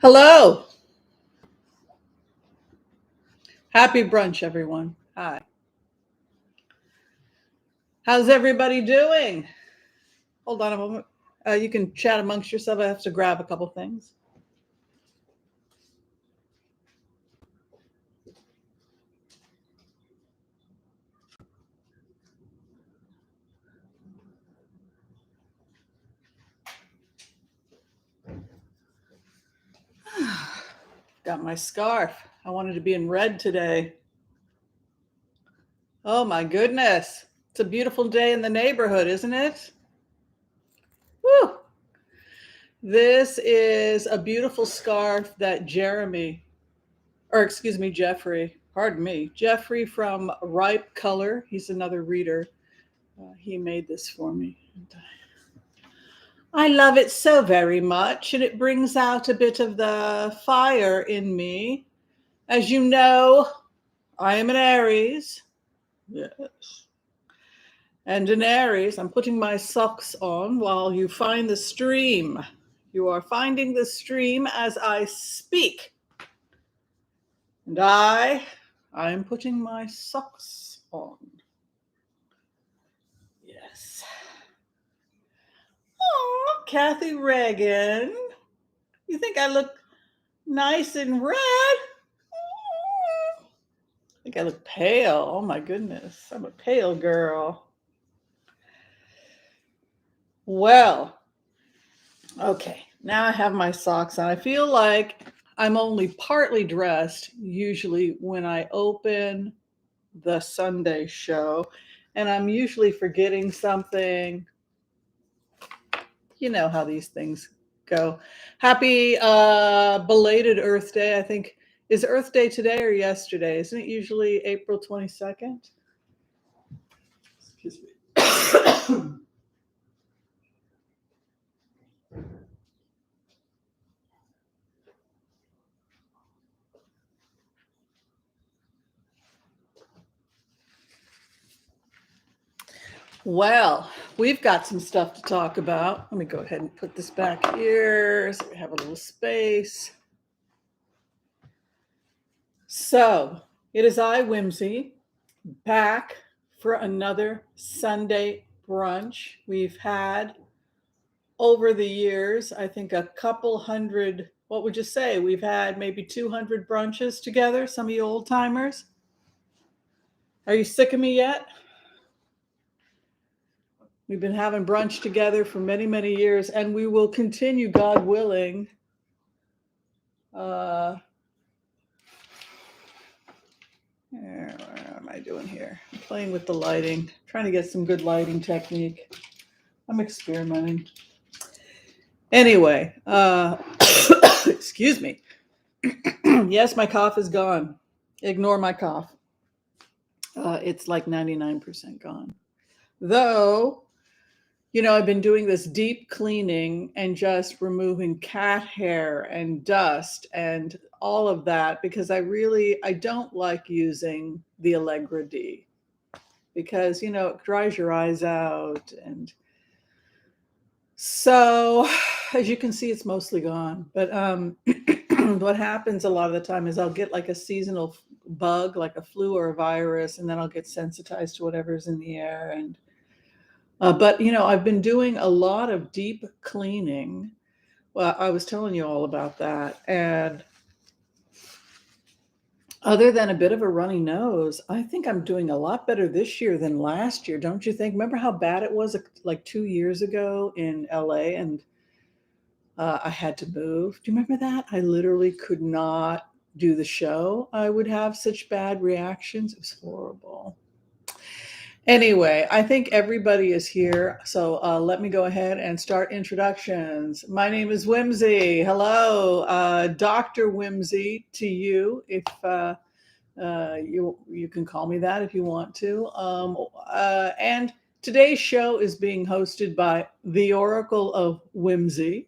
Hello. Happy brunch, everyone. Hi. How's everybody doing? Hold on a moment. You can chat amongst yourself. I have to grab a couple things. Got my scarf. I wanted to be in red today. Oh my goodness. It's a beautiful day in the neighborhood, isn't it? Woo! This is a beautiful scarf that Jeffrey from Ripe Color. He's another reader. He made this for me. I love it so very much, and it brings out a bit of the fire in me. As you know, I am an Aries. Yes. And in Aries, I'm putting my socks on while you find the stream. You are finding the stream as I speak. And I am putting my socks on. Yes. Oh, Kathy Reagan. You think I look nice and red? I think I look pale. Oh my goodness. I'm a pale girl. Well, okay. Now I have my socks on. I feel like I'm only partly dressed usually when I open the Sunday show, and I'm usually forgetting something. You know how these things go. Happy belated Earth Day. I think, is Earth Day today or yesterday? Isn't it usually April 22nd? Excuse me. Well, we've got some stuff to talk about. Let me go ahead and put this back here so we have a little space. So, it is I, Whimsy, back for another Sunday brunch. We've had over the years, I think a couple hundred, what would you say? We've had maybe 200 brunches together, some of you old timers. Are you sick of me yet? We've been having brunch together for many, many years, and we will continue, God willing. What am I doing here? I'm playing with the lighting, trying to get some good lighting technique. I'm experimenting. Anyway, excuse me. Yes, my cough is gone. Ignore my cough. It's like 99% gone. Though, you know, I've been doing this deep cleaning and just removing cat hair and dust and all of that because I don't like using the Allegra D because, you know, it dries your eyes out. And so, as you can see, it's mostly gone. But what happens a lot of the time is I'll get like a seasonal bug, like a flu or a virus, and then I'll get sensitized to whatever's in the air. And but you know, I've been doing a lot of deep cleaning. Well, I was telling you all about that, and other than a bit of a runny nose, I think I'm doing a lot better this year than last year. Don't you think? Remember how bad it was like 2 years ago in LA, and I had to move. Do you remember that? I literally could not do the show. I would have such bad reactions. It was horrible. Anyway, I think everybody is here. So let me go ahead and start introductions. My name is Whimsy. Hello, Dr. Whimsy to you, if you can call me that if you want to. And today's show is being hosted by the Oracle of Whimsy,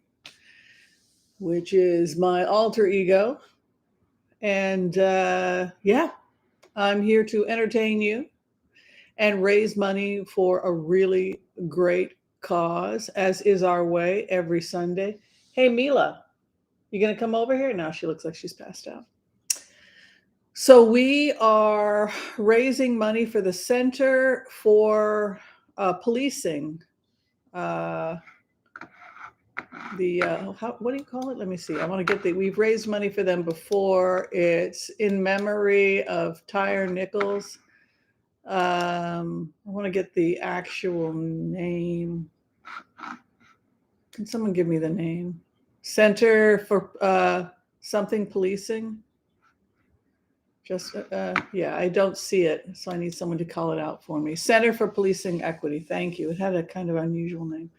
which is my alter ego. And yeah, I'm here to entertain you and raise money for a really great cause, as is our way every Sunday. Hey, Mila, You gonna come over here? No, she looks like she's passed out. So we are raising money for the Center for Policing. Uh, what do you call it? Let me see. I want to get we've raised money for them before. It's in memory of Tyre Nichols. I want to get the actual name. Can someone give me the name? Center for something policing. Just yeah, I don't see it, so I need someone to call it out for me. Center for Policing Equity. Thank you. It had a kind of unusual name.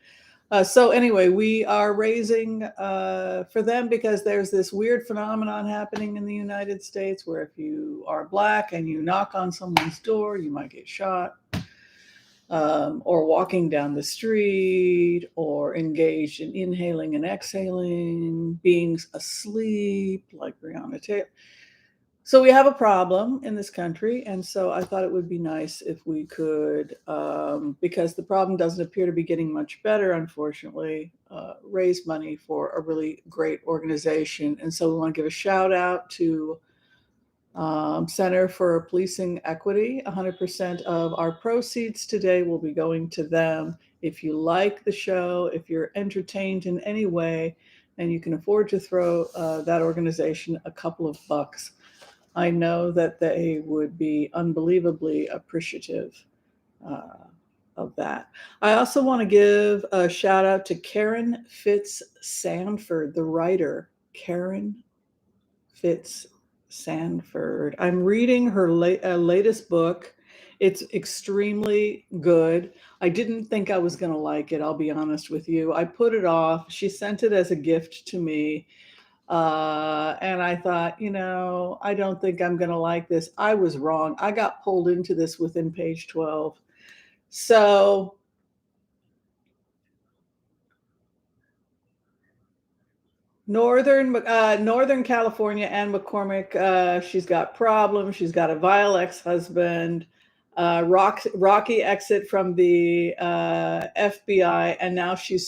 So anyway, we are raising for them because there's this weird phenomenon happening in the United States where if you are Black and you knock on someone's door, you might get shot. Or walking down the street, or engaged in inhaling and exhaling, being asleep like Breonna Taylor. So we have a problem in this country, and so I thought it would be nice if we could, because the problem doesn't appear to be getting much better, unfortunately, raise money for a really great organization. And so we want to give a shout out to Center for Policing Equity. 100% of our proceeds today will be going to them. If you like the show, if you're entertained in any way, and you can afford to throw that organization a couple of bucks, I know that they would be unbelievably appreciative of that. I also want to give a shout out to Karen Fitz Sanford, the writer. Karen Fitz Sanford. I'm reading her latest book. It's extremely good. I didn't think I was going to like it, I'll be honest with you. I put it off. She sent it as a gift to me. And I thought, I don't think I'm going to like this. I was wrong. I got pulled into this within page 12. So Northern California, Ann McCormick, she's got problems. She's got a vile ex-husband, rocky exit from the FBI, and now she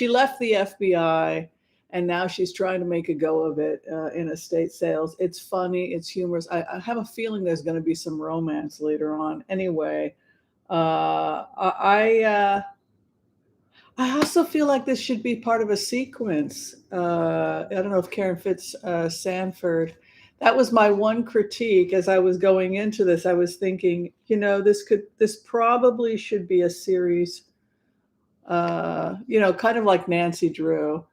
left the FBI, and now she's trying to make a go of it in estate sales. It's funny, it's humorous. I have a feeling there's going to be some romance later on. Anyway, I also feel like this should be part of a sequence. I don't know if Karen Fitz Sanford. That was my one critique as I was going into this. I was thinking, this probably should be a series, kind of like Nancy Drew.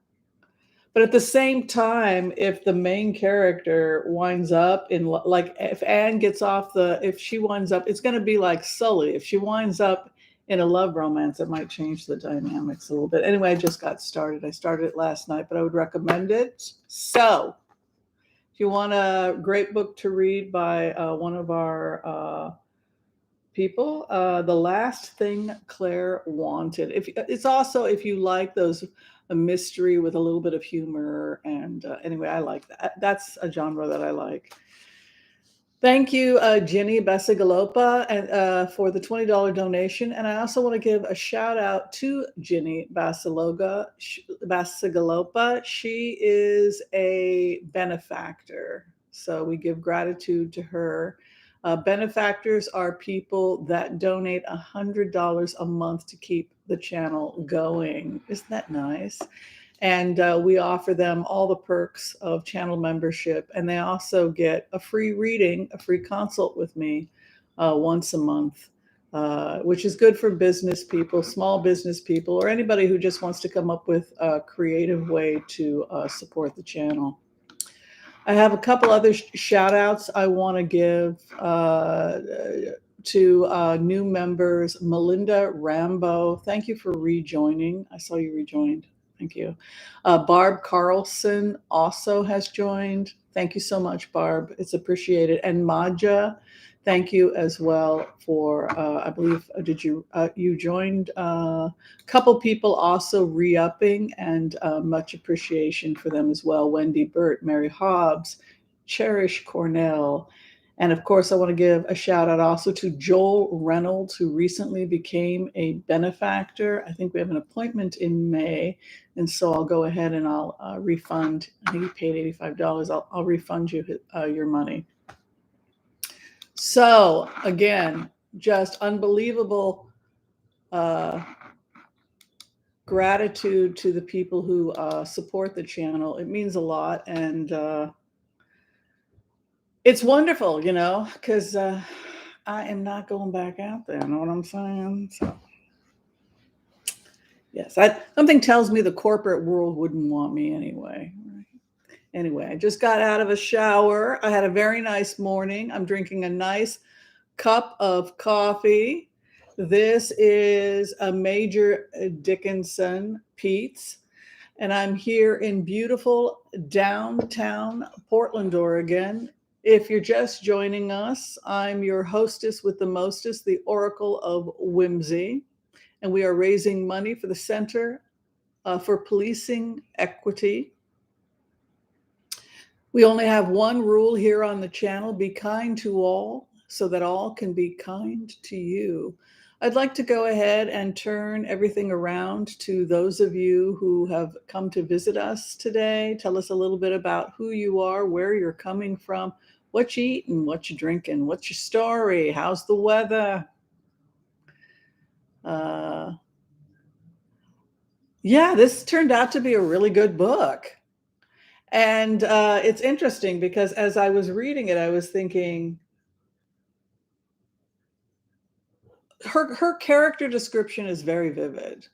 But at the same time, if the main character winds up if Anne gets off if she winds up, it's going to be like Sully. If she winds up in a love romance, it might change the dynamics a little bit. Anyway, I just got started. I started it last night, but I would recommend it. So if you want a great book to read by one of our people, The Last Thing Claire Wanted. If you like those, a mystery with a little bit of humor. And anyway, I like that. That's a genre that I like. Thank you, Ginny Basigalopa, for the $20 donation. And I also want to give a shout out to Ginny Basigalopa. She is a benefactor. So we give gratitude to her. Benefactors are people that donate $100 a month to keep the channel going. Isn't that nice? And we offer them all the perks of channel membership. And they also get a free reading, a free consult with me once a month, which is good for business people, small business people, or anybody who just wants to come up with a creative way to support the channel. I have a couple other shout outs I want to give to new members. Melinda Rambo, thank you for rejoining. I saw you rejoined. Thank you. Barb Carlson also has joined. Thank you so much, Barb. It's appreciated. And Maja, thank you as well for, I believe, you joined a couple people also re-upping, and much appreciation for them as well. Wendy Burt, Mary Hobbs, Cherish Cornell, And of course, I want to give a shout out also to Joel Reynolds, who recently became a benefactor. I think we have an appointment in May. And so I'll go ahead and I'll refund. I think he paid $85. I'll refund you your money. So again, just unbelievable gratitude to the people who support the channel. It means a lot. And it's wonderful, because I am not going back out there. Know what I'm saying? So, yes, something tells me the corporate world wouldn't want me anyway. Anyway, I just got out of a shower. I had a very nice morning. I'm drinking a nice cup of coffee. This is a Major Dickinson Pete's, and I'm here in beautiful downtown Portland, Oregon. If you're just joining us, I'm your hostess with the mostest, the Oracle of Whimsy, and we are raising money for the Center for Policing Equity. We only have one rule here on the channel: be kind to all so that all can be kind to you. I'd like to go ahead and turn everything around to those of you who have come to visit us today. Tell us a little bit about who you are, where you're coming from, what you eating, what you drinking, what's your story, how's the weather? Yeah, this turned out to be a really good book. And it's interesting because as I was reading it, I was thinking, her character description is very vivid.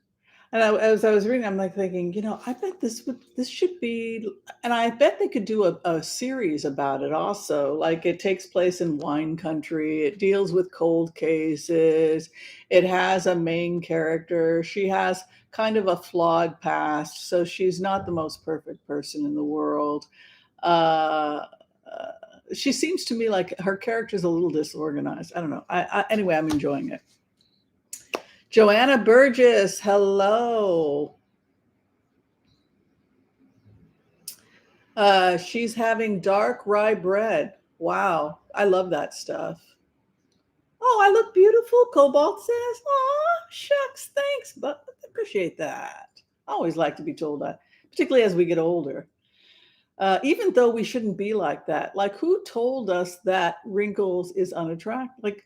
And as I was reading, I'm like thinking, I bet this should be, and I bet they could do a series about it also. Like, it takes place in wine country. It deals with cold cases. It has a main character. She has kind of a flawed past, so she's not the most perfect person in the world. She seems to me like her character's a little disorganized. I don't know. Anyway, I'm enjoying it. Joanna Burgess, hello. She's having dark rye bread. Wow, I love that stuff. Oh, I look beautiful, Cobalt says. Oh, shucks, thanks, but appreciate that. I always like to be told that, particularly as we get older. Even though we shouldn't be like that. Like, who told us that wrinkles is unattractive? Like,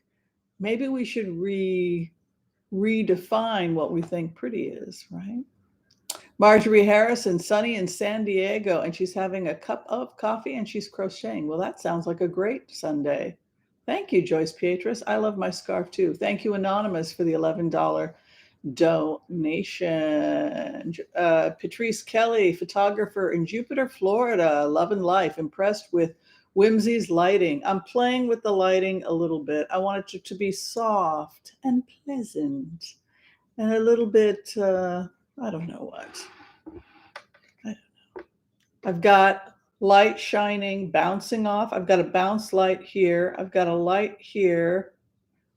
maybe we should redefine what we think pretty is, right? Marjorie Harrison, sunny in San Diego, and she's having a cup of coffee and she's crocheting. Well, that sounds like a great Sunday. Thank you, Joyce Pietras. I love my scarf too. Thank you, Anonymous, for the $11 donation. Patrice Kelly, photographer in Jupiter, Florida, love and life, impressed with Whimsy's lighting. I'm playing with the lighting a little bit. I want it to be soft and pleasant and a little bit, I don't know what. I don't know. I've got light shining, bouncing off. I've got a bounce light here. I've got a light here.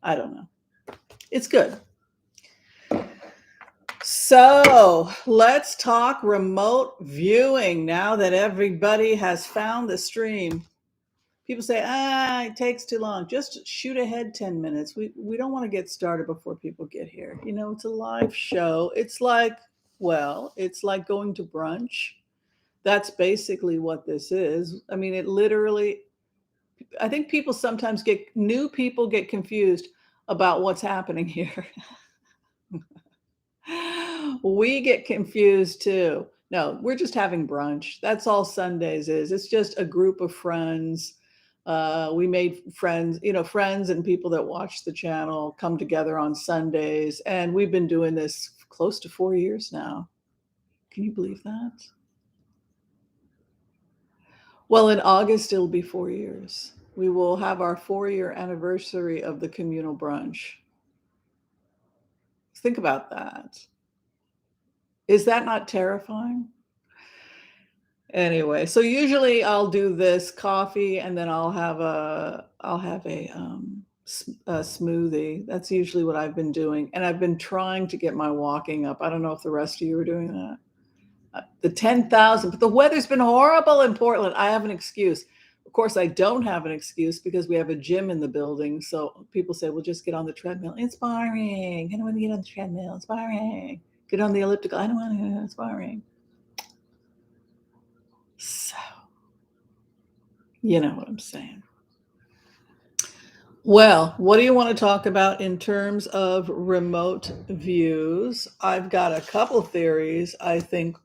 I don't know. It's good. So let's talk remote viewing now that everybody has found the stream. People say, it takes too long. Just shoot ahead 10 minutes. We don't want to get started before people get here. It's a live show. It's like going to brunch. That's basically what this is. I mean, I think new people get confused about what's happening here. We get confused too. No, we're just having brunch. That's all Sundays is. It's just a group of friends. We made friends, friends and people that watch the channel come together on Sundays. And we've been doing this close to 4 years now. Can you believe that? Well, in August, it'll be 4 years. We will have our 4-year anniversary of the communal brunch. Think about that. Is that not terrifying? Anyway, so usually I'll do this coffee and then I'll have a smoothie. That's usually what I've been doing. And I've been trying to get my walking up. I don't know if the rest of you are doing that. The 10,000, but the weather's been horrible in Portland. I have an excuse. Of course, I don't have an excuse because we have a gym in the building. So people say, well, just get on the treadmill. It's boring. I don't want to get on the treadmill. It's boring. Get on the elliptical. I don't want to. It's boring. So, you know what I'm saying. Well, what do you want to talk about in terms of remote views? I've got a couple theories. I think,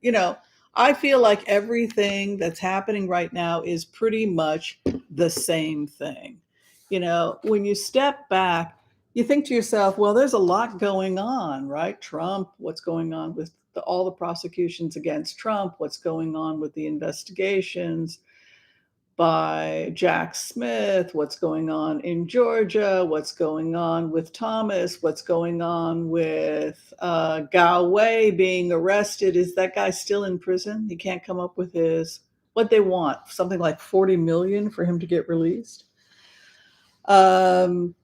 you know, I feel like everything that's happening right now is pretty much the same thing. You know, when you step back, you think to yourself, well, there's a lot going on, right? Trump, what's going on with all the prosecutions against Trump, what's going on with the investigations by Jack Smith, what's going on in Georgia, what's going on with Thomas, what's going on with Galway being arrested. Is that guy still in prison? He can't come up with what they want, something like 40 million for him to get released. It's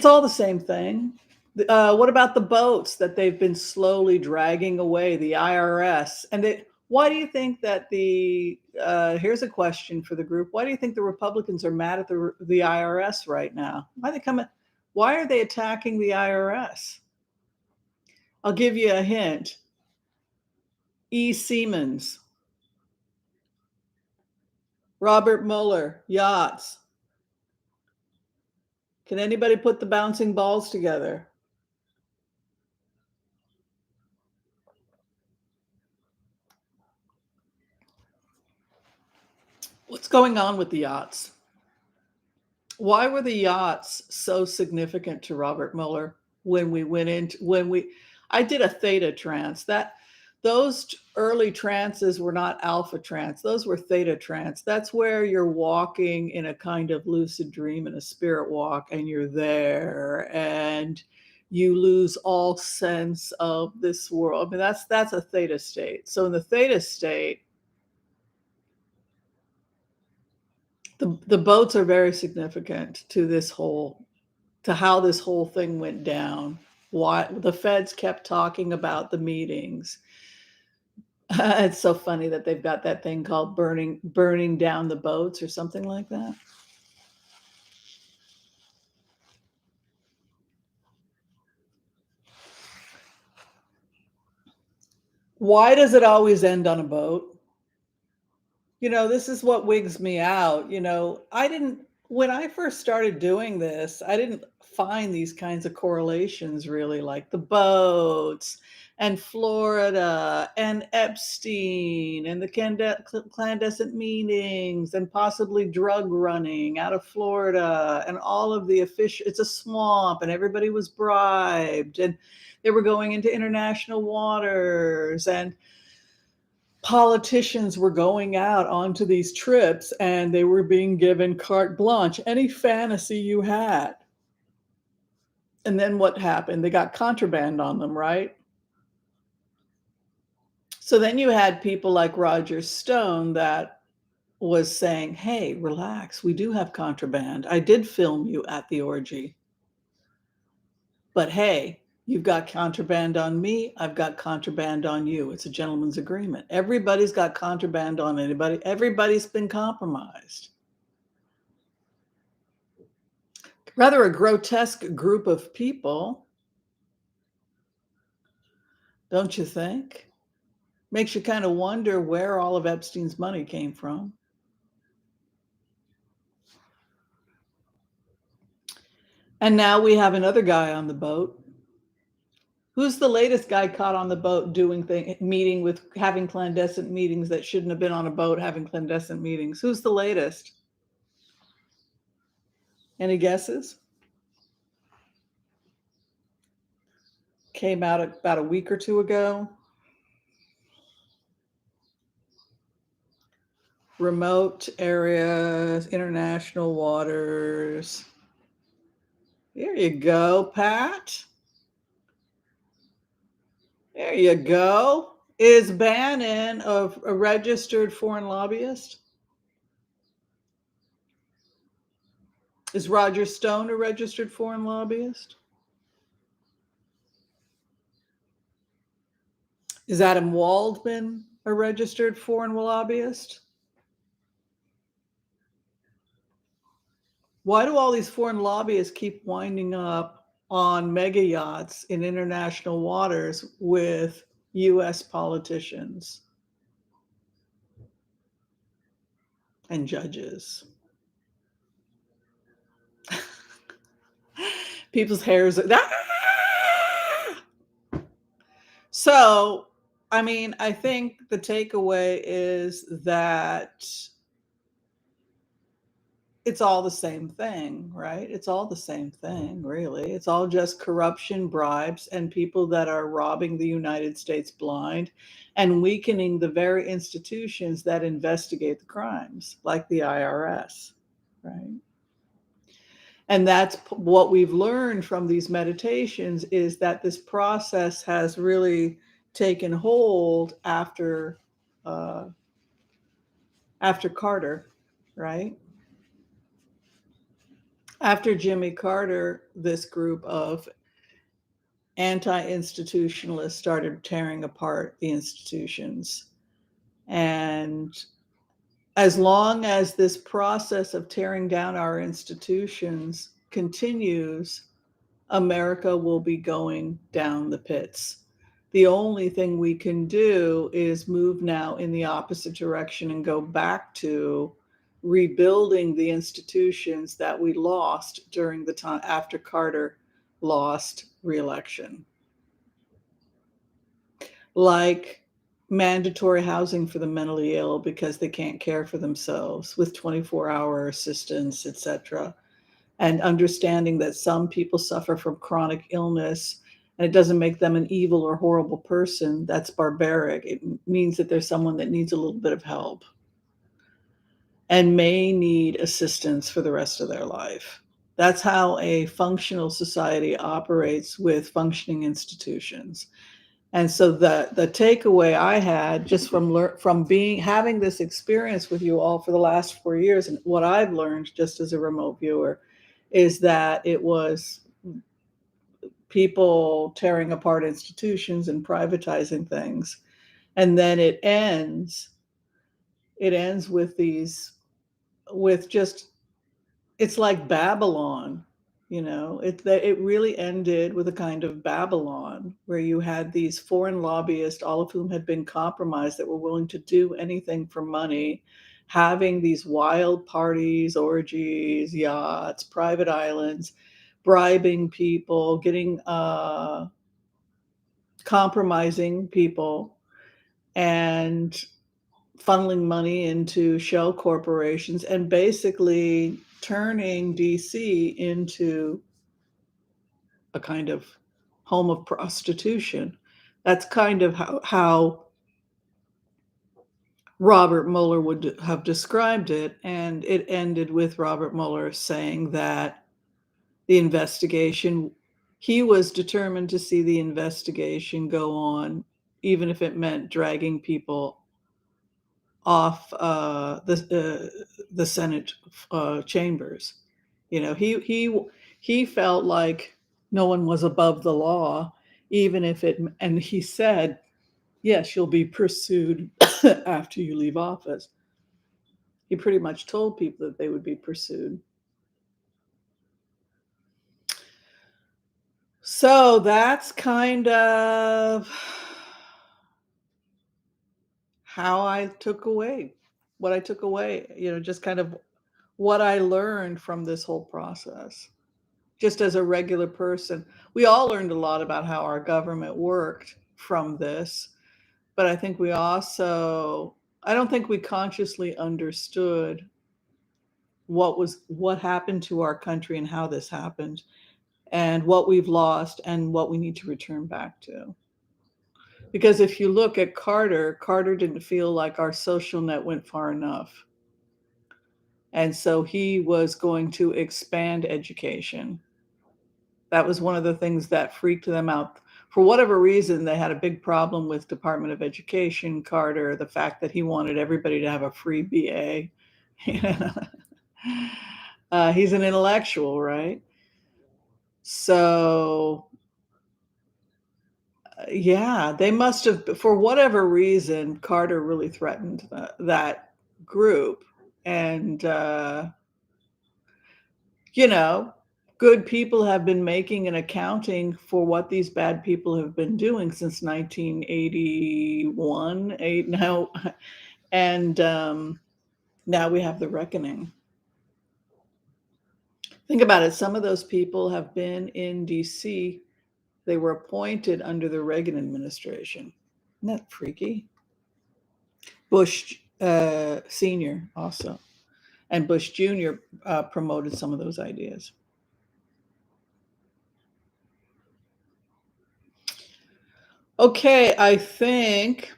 all the same thing. What about the boats that they've been slowly dragging away, the IRS? Why do you think that here's a question for the group. Why do you think the Republicans are mad at the IRS right now? Why are they attacking the IRS? I'll give you a hint. E. Siemens, Robert Mueller, yachts. Can anybody put the bouncing balls together? What's going on with the yachts? Why were the yachts so significant to Robert Mueller I did a theta trance. Those early trances were not alpha trance. Those were theta trance. That's where you're walking in a kind of lucid dream, in a spirit walk, and you're there and you lose all sense of this world. I mean, that's a theta state. So in the theta state, the boats are very significant to how this whole thing went down. Why the feds kept talking about the meetings. It's so funny that they've got that thing called burning down the boats or something like that. Why does it always end on a boat? This is what wigs me out. When I first started doing this, I didn't find these kinds of correlations really, like the boats and Florida and Epstein and the clandestine meetings and possibly drug running out of Florida and all of the official. It's a swamp and everybody was bribed and they were going into international waters and politicians were going out onto these trips and they were being given carte blanche, any fantasy you had. And then what happened? They got contraband on them, right? So then you had people like Roger Stone that was saying, hey, relax, we do have contraband. I did film you at the orgy. But hey, you've got contraband on me. I've got contraband on you. It's a gentleman's agreement. Everybody's got contraband on anybody. Everybody's been compromised. Rather a grotesque group of people, don't you think? Makes you kind of wonder where all of Epstein's money came from. And now we have another guy on the boat. Who's the latest guy caught on the boat having clandestine meetings that shouldn't have been on a boat having clandestine meetings? Who's the latest? Any guesses? Came out about a week or two ago. Remote areas, international waters. There you go, Pat. There you go. Is Bannon a registered foreign lobbyist? Is Roger Stone a registered foreign lobbyist? Is Adam Waldman a registered foreign lobbyist? Why do all these foreign lobbyists keep winding up on mega yachts in international waters with US politicians and judges? People's hairs. So, I mean, I think the takeaway is that it's all the same thing, right? It's all the same thing, really. It's all just corruption, bribes, and people that are robbing the United States blind and weakening the very institutions that investigate the crimes, like the IRS, right? And that's what we've learned from these meditations, is that this process has really taken hold uh, after Carter, right? After Jimmy Carter, this group of anti-institutionalists started tearing apart the institutions. And as long as this process of tearing down our institutions continues, America will be going down the pits. The only thing we can do is move now in the opposite direction and go back to rebuilding the institutions that we lost during the time after Carter lost re-election, like mandatory housing for the mentally ill because they can't care for themselves, with 24-hour assistance, etc., and understanding that some people suffer from chronic illness, and it doesn't make them an evil or horrible person. That's barbaric. It means that there's someone that needs a little bit of help and may need assistance for the rest of their life. That's how a functional society operates with functioning institutions. And so the takeaway I had just from being having this experience with you all for the last 4 years, and what I've learned just as a remote viewer, is that it was people tearing apart institutions and privatizing things, and then it ends with just, it's like Babylon, it really ended with a kind of Babylon where you had these foreign lobbyists, all of whom had been compromised, that were willing to do anything for money, having these wild parties, orgies, yachts, private islands, bribing people, getting compromising people, and funneling money into shell corporations, and basically turning DC into a kind of home of prostitution. That's kind of how Robert Mueller would have described it. And it ended with Robert Mueller saying that the investigation, he was determined to see the investigation go on, even if it meant dragging people off the Senate chambers. He felt like no one was above the law, even if it. And he said, "Yes, you'll be pursued after you leave office." He pretty much told people that they would be pursued. So that's kind of how I took away what I took away, just kind of what I learned from this whole process. Just as a regular person, we all learned a lot about how our government worked from this, but I don't think we consciously understood what happened to our country and how this happened, and what we've lost and what we need to return back to. Because if you look at Carter didn't feel like our social net went far enough. And so he was going to expand education. That was one of the things that freaked them out. For whatever reason, they had a big problem with Department of Education, Carter, the fact that he wanted everybody to have a free BA. He's an intellectual, right? So Yeah, they must have, for whatever reason, Carter really threatened that group. And, you know, good people have been making an accounting for what these bad people have been doing since 1981, eight now. And now we have the reckoning. Think about it. Some of those people have been in DC. They were appointed under the Reagan administration. Isn't that freaky? Bush Sr. also, and Bush Jr. Promoted some of those ideas. Okay, I think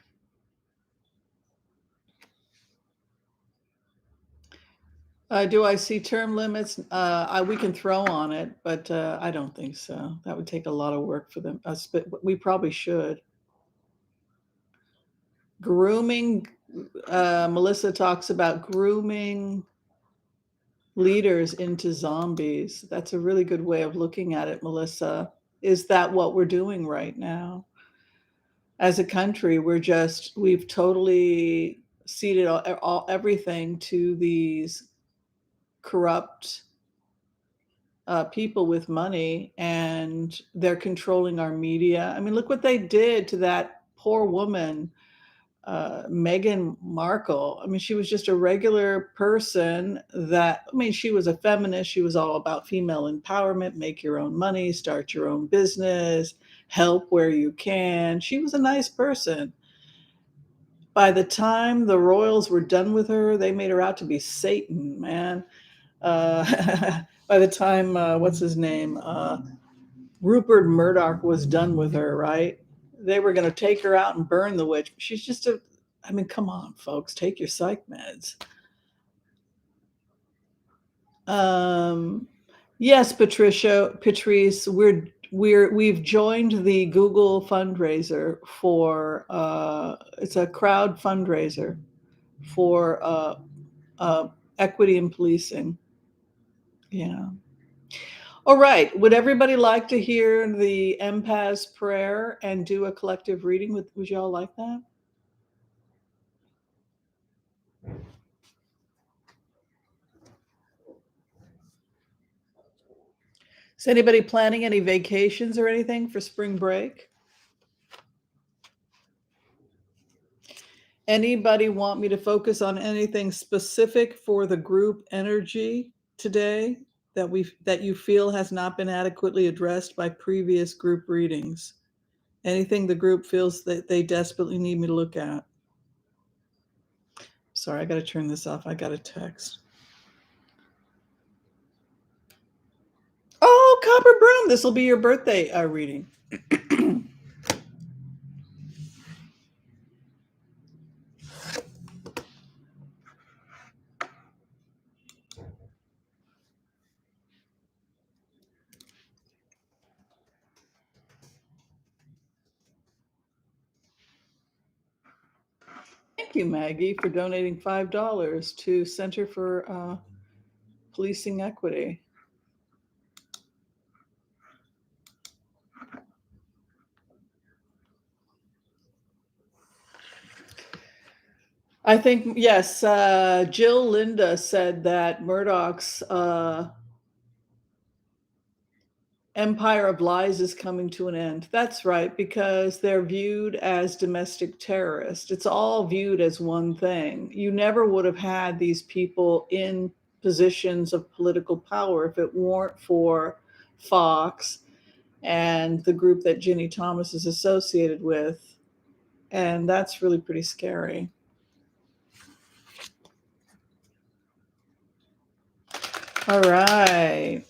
do I see term limits? We can throw on it, but I don't think so. That would take a lot of work for them. But we probably should. Grooming. Melissa talks about grooming leaders into zombies. That's a really good way of looking at it, Melissa. Is that what we're doing right now? As a country, we've totally ceded everything to these corrupt people with money, and they're controlling our media. I mean, look what they did to that poor woman, Meghan Markle. I mean, she was just a regular person she was a feminist. She was all about female empowerment, make your own money, start your own business, help where you can. She was a nice person. By the time the royals were done with her, they made her out to be Satan, man. By the time, what's his name? Rupert Murdoch was done with her, right? They were going to take her out and burn the witch. She's just I mean, come on, folks, take your psych meds. Yes, Patrice, we've joined the Google fundraiser for, it's a crowd fundraiser for equity in policing. Yeah. All right. Would everybody like to hear the Empath's prayer and do a collective reading? Would you all like that? Is anybody planning any vacations or anything for spring break? Anybody want me to focus on anything specific for the group energy today that you feel has not been adequately addressed by previous group readings? Anything the group feels that they desperately need me to look at? Sorry, I got to turn this off. I got a text. Oh, Copper Broom, this will be your birthday reading. Thank you, Maggie, for donating $5 to Center for Policing Equity. I think, yes, Jill Linda said that Murdoch's empire of lies is coming to an end. That's right, because they're viewed as domestic terrorists. It's all viewed as one thing. You never would have had these people in positions of political power if it weren't for Fox and the group that Ginny Thomas is associated with. And that's really pretty scary. All right.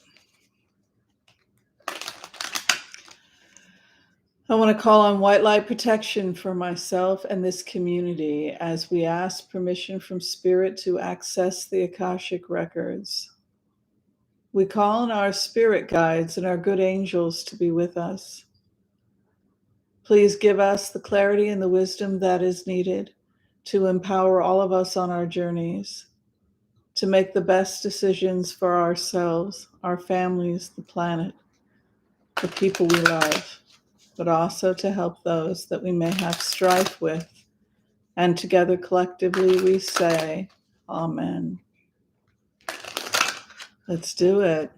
I want to call on white light protection for myself and this community as we ask permission from Spirit to access the Akashic records. We call on our spirit guides and our good angels to be with us. Please give us the clarity and the wisdom that is needed to empower all of us on our journeys, to make the best decisions for ourselves, our families, the planet, the people we love. but also to help those that we may have strife with. And together collectively we say, Amen. Let's do it.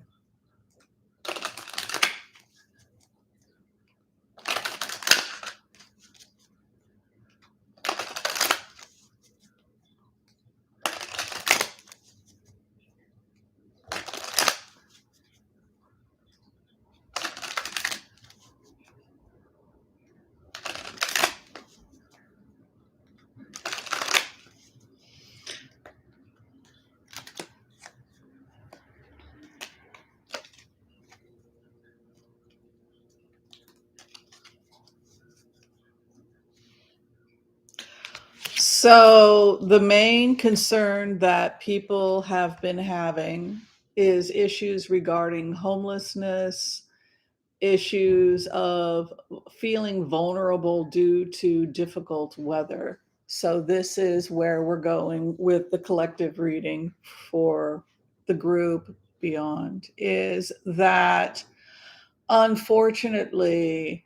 So, the main concern that people have been having is issues regarding homelessness, issues of feeling vulnerable due to difficult weather. So, this is where we're going with the collective reading for the group beyond, is that unfortunately,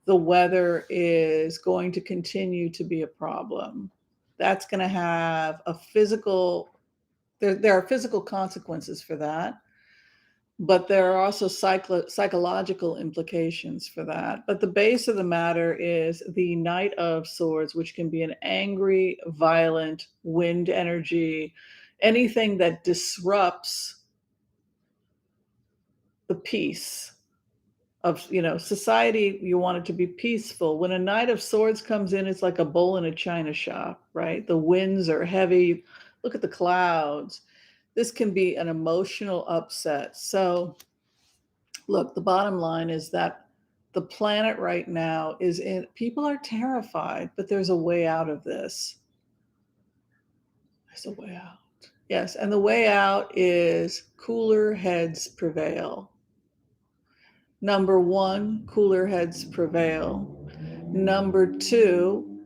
the weather is going to continue to be a problem. That's going to have a physical, there are physical consequences for that, but there are also psychological implications for that. But the base of the matter is the Knight of Swords, which can be an angry, violent, wind energy, anything that disrupts the peace of society. You want it to be peaceful. When a Knight of Swords comes in, it's like a bull in a china shop, right? The winds are heavy. Look at the clouds. This can be an emotional upset. So look, the bottom line is that the planet right now is in, people are terrified, but there's a way out of this. There's a way out. Yes, and the way out is cooler heads prevail. Number one, cooler heads prevail. Number two,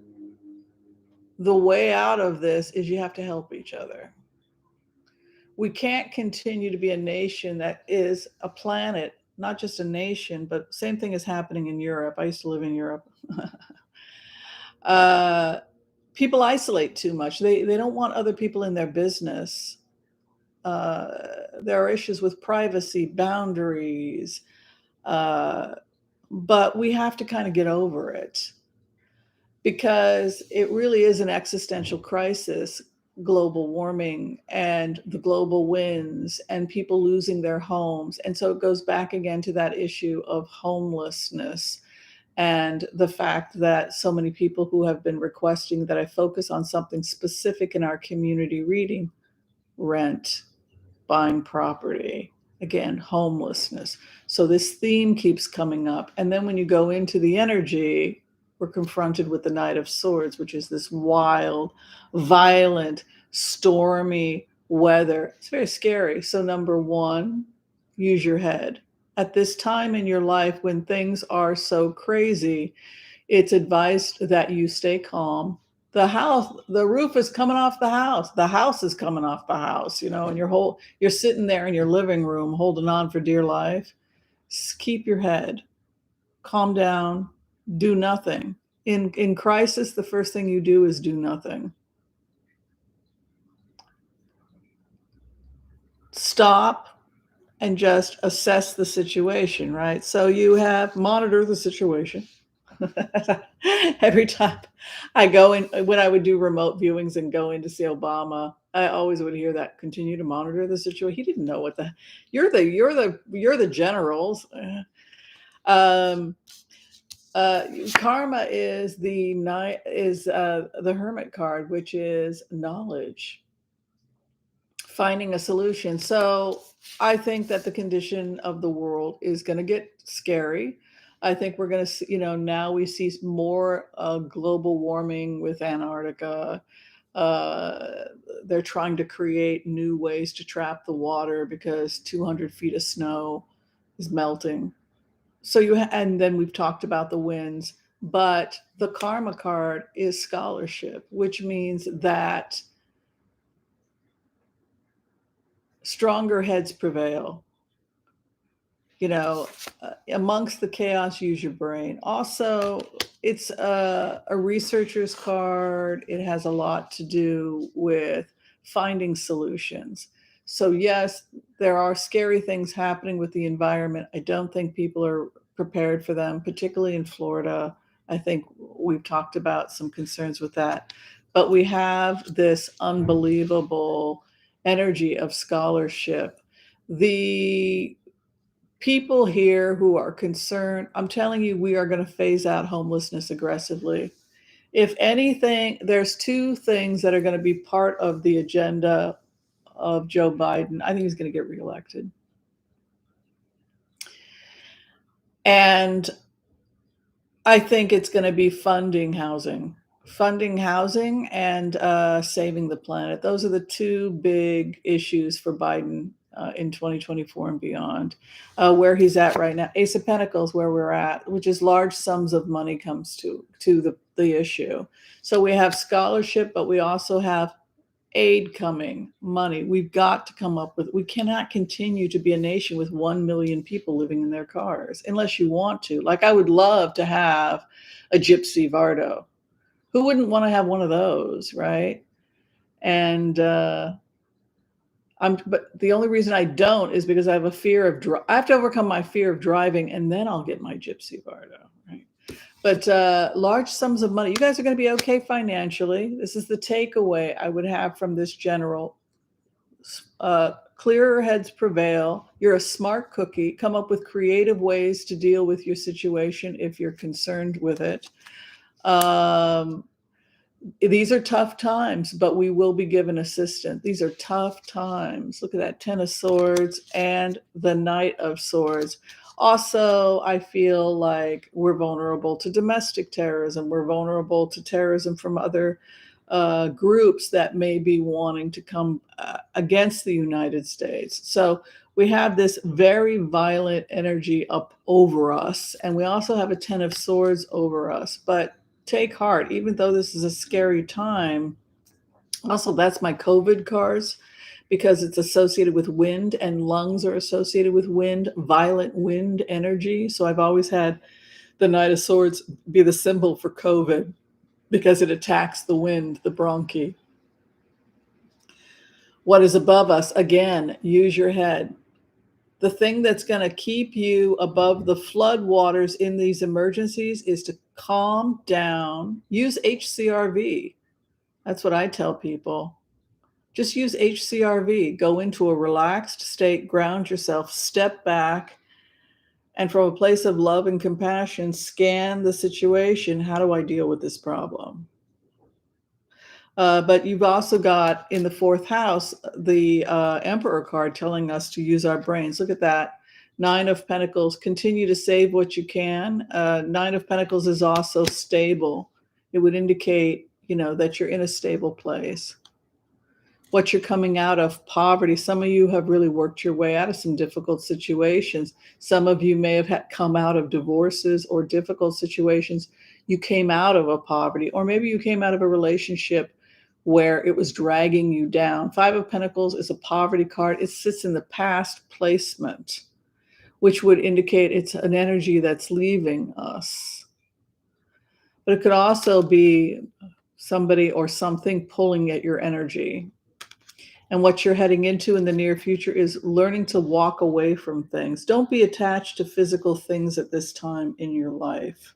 the way out of this is you have to help each other. We can't continue to be a nation that is a planet, not just a nation, but same thing is happening in Europe. I used to live in Europe. uh, People isolate too much. They don't want other people in their business. There are issues with privacy, boundaries, but we have to kind of get over it, because it really is an existential crisis. Global warming and the global winds and people losing their homes. And so it goes back again to that issue of homelessness and the fact that so many people who have been requesting that I focus on something specific in our community reading: rent, buying property, again, homelessness. So this theme keeps coming up. And then when you go into the energy, we're confronted with the Knight of Swords, which is this wild, violent, stormy weather. It's very scary. So, number one, use your head. At this time in your life when things are so crazy, it's advised that you stay calm. The roof is coming off the house. The house is coming off the house, and you're sitting there in your living room holding on for dear life. Just keep your head, calm down, do nothing. In crisis, the first thing you do is do nothing. Stop and just assess the situation, right? So you have monitor the situation. Every time I go in, when I would do remote viewings and go in to see Obama, I always would hear that: continue to monitor the situation. He didn't know what you're the generals. Um, Karma is the Hermit card, which is knowledge, finding a solution. So I think that the condition of the world is going to get scary. I think we're going to see, now we see more global warming with Antarctica. Uh, they're trying to create new ways to trap the water because 200 feet of snow is melting. So and then we've talked about the winds, but the karma card is scholarship, which means that stronger heads prevail. you know, amongst the chaos, use your brain. Also, it's a researcher's card. It has a lot to do with finding solutions. So, yes, there are scary things happening with the environment. I don't think people are prepared for them, particularly in Florida. I think we've talked about some concerns with that. But we have this unbelievable energy of scholarship. The people here who are concerned, I'm telling you, we are going to phase out homelessness aggressively. If anything, there's two things that are going to be part of the agenda of Joe Biden. I think he's going to get reelected. And I think it's going to be funding housing and saving the planet. Those are the two big issues for Biden in 2024 and beyond. Where he's at right now, Ace of Pentacles, where we're at, which is large sums of money comes to the issue. So we have scholarship, but we also have aid coming, money. We've got to come up with, we cannot continue to be a nation with 1 million people living in their cars unless you want to. Like, I would love to have a Gypsy Vardo. Who wouldn't want to have one of those, right? And but the only reason I don't is because I have a fear of I have to overcome my fear of driving, and then I'll get my Gypsy Vardo, right? But large sums of money. You guys are going to be okay financially. This is the takeaway I would have from this general. Clearer heads prevail. You're a smart cookie. Come up with creative ways to deal with your situation if you're concerned with it. These are tough times, but we will be given assistance. These are tough times. Look at that, 10 of Swords and the Knight of Swords. Also, I feel like we're vulnerable to domestic terrorism. We're vulnerable to terrorism from other groups that may be wanting to come against the United States. So we have this very violent energy up over us, and we also have a 10 of Swords over us. But take heart, even though this is a scary time. Also, that's my COVID cards, because it's associated with wind, and lungs are associated with wind, violent wind energy. So I've always had the Knight of Swords be the symbol for COVID because it attacks the wind, the bronchi. What is above us? Again, use your head. The thing that's going to keep you above the flood waters in these emergencies is to calm down. Use HCRV. That's what I tell people. Just use HCRV. Go into a relaxed state, ground yourself, step back, and from a place of love and compassion, scan the situation. How do I deal with this problem? But you've also got in the fourth house, the Emperor card telling us to use our brains. Look at that. 9 of Pentacles, continue to save what you can. 9 of Pentacles is also stable. It would indicate, that you're in a stable place. What you're coming out of, poverty. Some of you have really worked your way out of some difficult situations. Some of you may have come out of divorces or difficult situations. You came out of a poverty, or maybe you came out of a relationship where it was dragging you down. 5 of Pentacles is a poverty card. It sits in the past placement, which would indicate it's an energy that's leaving us. But it could also be somebody or something pulling at your energy. And what you're heading into in the near future is learning to walk away from things. Don't be attached to physical things at this time in your life.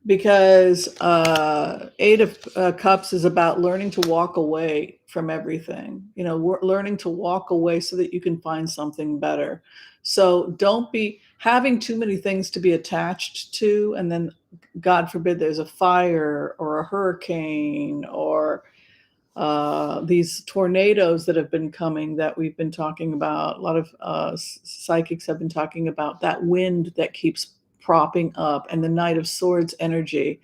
Because 8 of Cups is about learning to walk away from everything. Learning to walk away so that you can find something better. So don't be having too many things to be attached to, and then, God forbid, there's a fire or a hurricane or these tornadoes that have been coming that we've been talking about. A lot of psychics have been talking about that wind that keeps propping up, and the Knight of Swords energy.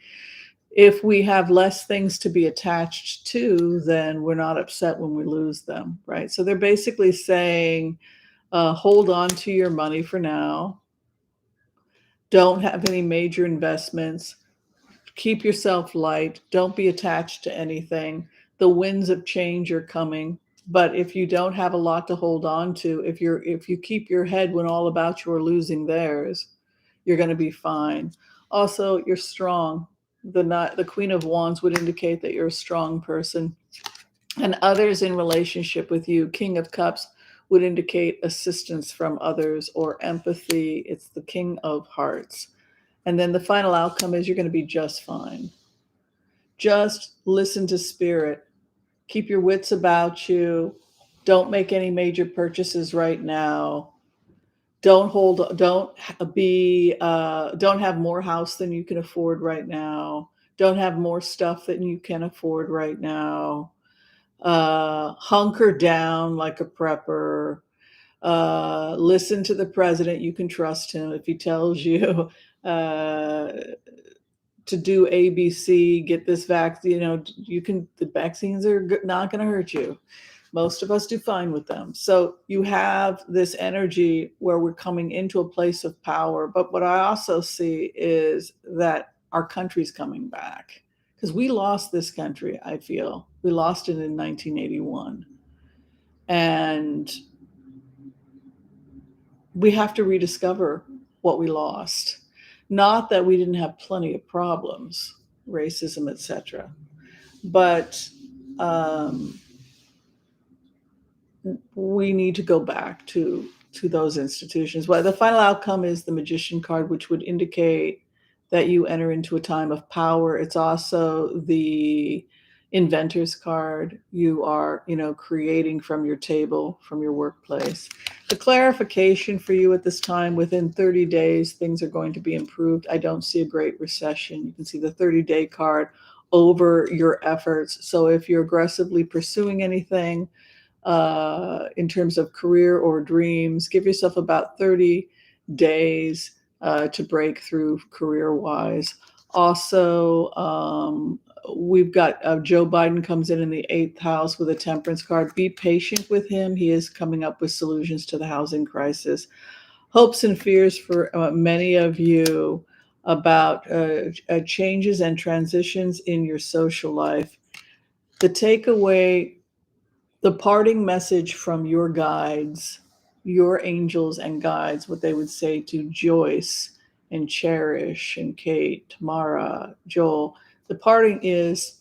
If we have less things to be attached to, then we're not upset when we lose them, right? So they're basically saying, hold on to your money for now. Don't have any major investments. Keep yourself light. Don't be attached to anything. The winds of change are coming. But if you don't have a lot to hold on to, if you keep your head when all about you are losing theirs, you're going to be fine. Also, you're strong. The Queen of Wands would indicate that you're a strong person, and others in relationship with you. King of Cups would indicate assistance from others or empathy. It's the King of Hearts. And then the final outcome is you're going to be just fine. Just listen to spirit. Keep your wits about you. Don't make any major purchases right now. Don't have more house than you can afford right now. Don't have more stuff than you can afford right now. Hunker down like a prepper. Listen to the president. You can trust him if he tells you to do ABC, get this vaccine. The vaccines are not going to hurt you. Most of us do fine with them. So you have this energy where we're coming into a place of power. But what I also see is that our country's coming back, because we lost this country. I feel we lost it in 1981. And we have to rediscover what we lost. Not that we didn't have plenty of problems, racism, etc., but we need to go back to those institutions. Well, the final outcome is the Magician card, which would indicate that you enter into a time of power. It's also the Inventor's card. You are, creating from your table, from your workplace. The clarification for you at this time: within 30 days, things are going to be improved. I don't see a great recession. You can see the 30-day card over your efforts. So if you're aggressively pursuing anything, in terms of career or dreams, give yourself about 30 days to break through career-wise. Also, we've got Joe Biden comes in the 8th house with a Temperance card. Be patient with him. He is coming up with solutions to the housing crisis. Hopes and fears for many of you about changes and transitions in your social life. The takeaway, the parting message from your guides, your angels and guides, what they would say to Joyce and Cherish and Kate, Tamara, Joel, the parting is: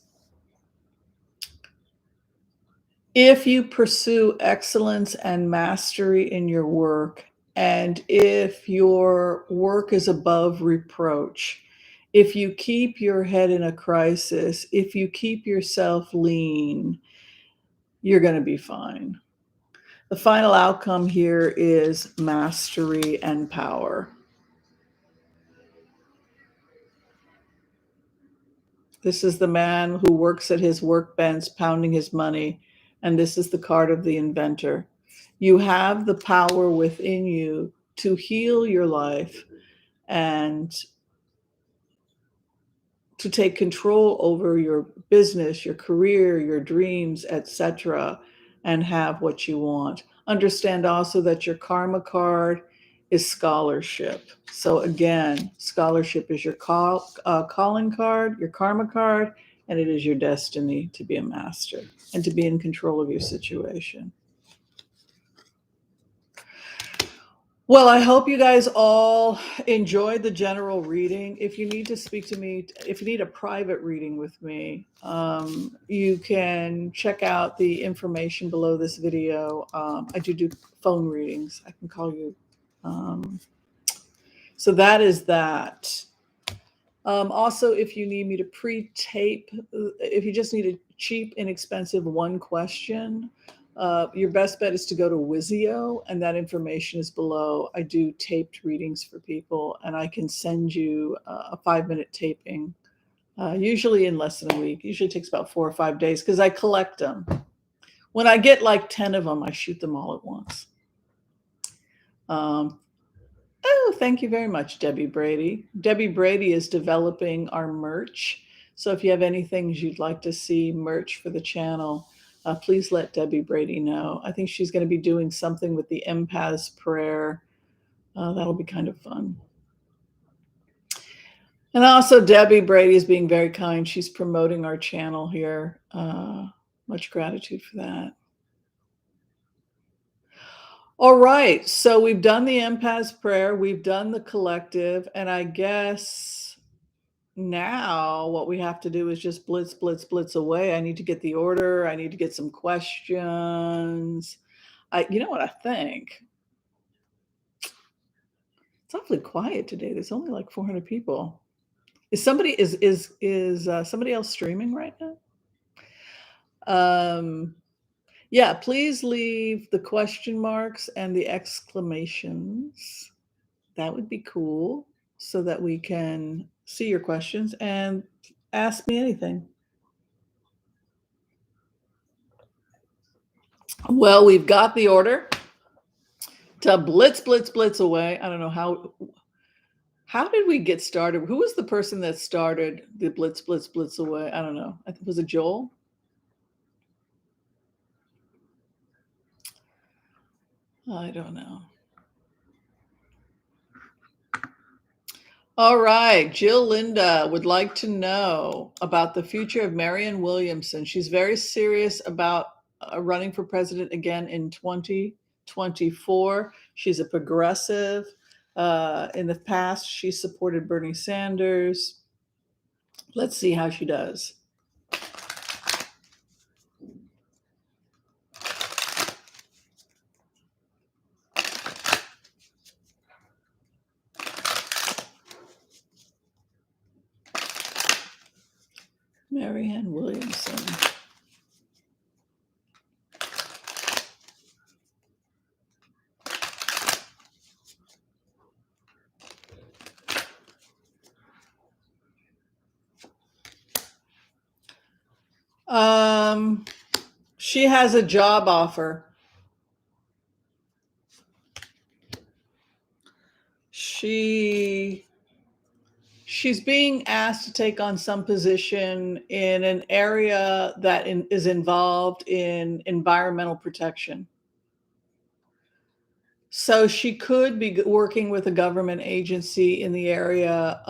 if you pursue excellence and mastery in your work, and if your work is above reproach, if you keep your head in a crisis, if you keep yourself lean, you're going to be fine. The final outcome here is mastery and power. This is the man who works at his workbench, pounding his money, and this is the card of the Inventor. You have the power within you to heal your life and to take control over your business, your career, your dreams, etc., and have what you want. Understand also that your karma card is scholarship. So again, scholarship is your calling card, your karma card, and it is your destiny to be a master and to be in control of your situation. Well, I hope you guys all enjoyed the general reading. If you need to speak to me, if you need a private reading with me, you can check out the information below this video. I do phone readings. I can call you. So that is that. Also, if you need me to pre-tape, if you just need a cheap, inexpensive one question, your best bet is to go to Wizio, and that information is below. I do taped readings for people, and I can send you a 5-minute taping, usually in less than a week. Usually takes about 4 or 5 days because I collect them. When I get like 10 of them, I shoot them all at once. Oh, thank you very much, Debbie Brady. Debbie Brady is developing our merch. So if you have any things you'd like to see merch for the channel, please let Debbie Brady know. I think she's going to be doing something with the Empath's prayer. That'll be kind of fun. And also, Debbie Brady is being very kind. She's promoting our channel here. Much gratitude for that. All right, so we've done the empath's prayer, we've done the collective, and I guess now what we have to do is just blitz, blitz, blitz away. I need to get the order. I need to get some questions. You know what I think? It's awfully quiet today. There's only like 400 people. Is somebody else streaming right now? Um, yeah, please leave the question marks and the exclamations. That would be cool so that we can see your questions and ask me anything. Well, we've got the order to blitz, blitz, blitz away. I don't know how did we get started? Who was the person that started the blitz, blitz, blitz away? I don't know. I think was it Joel? I don't know. All right, Jill Linda would like to know about the future of Marion Williamson. She's very serious about running for president again in 2024. She's a progressive. In the past, she supported Bernie Sanders. Let's see how she does. Marion Williamson. She has a job offer. She's being asked to take on some position in an area that is involved in environmental protection. So she could be working with a government agency in the area